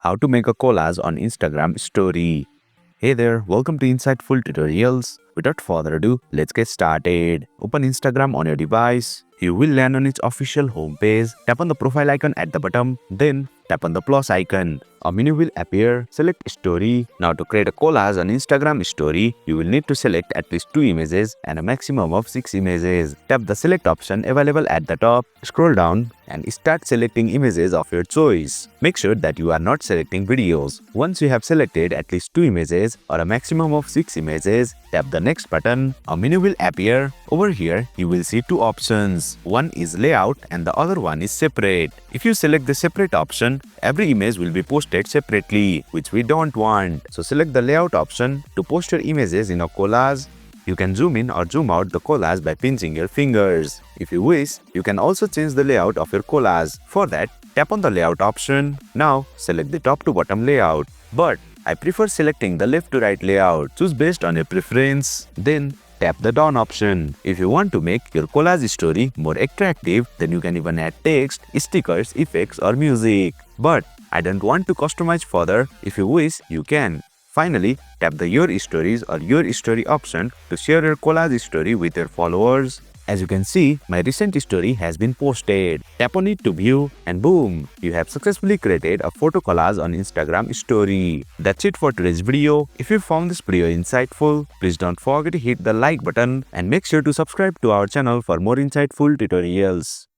How to make a collage on Instagram story. Hey there, welcome to Insightful Tutorials. Without further ado, let's get started. Open Instagram on your device. You will land on its official homepage. Tap on the profile icon at the bottom, then tap on the plus icon. A menu will appear. Select story. Now to create a collage on Instagram story, you will need to select at least 2 images and a maximum of 6 images. Tap the select option available at the top. Scroll down and start selecting images of your choice. Make sure that you are not selecting videos. Once you have selected at least 2 images or a maximum of 6 images, tap the next button. A menu will appear. Over here, you will see 2 options. One is layout and the other one is separate. If you select the separate option, every image will be posted separately, which we don't want. So select the layout option to post your images in a collage. You can zoom in or zoom out the collage by pinching your fingers. If you wish, you can also change the layout of your collage. For that, tap on the layout option. Now, select the top to bottom layout. But I prefer selecting the left to right layout. Choose based on your preference. Then, tap the done option. If you want to make your collage story more attractive, then you can even add text, stickers, effects or music. But I don't want to customize further. If you wish, you can. Finally, tap the Your Stories or Your Story option to share your collage story with your followers. As you can see, my recent story has been posted. Tap on it to view and boom, you have successfully created a photo collage on Instagram story. That's it for today's video. If you found this video insightful, please don't forget to hit the like button and make sure to subscribe to our channel for more insightful tutorials.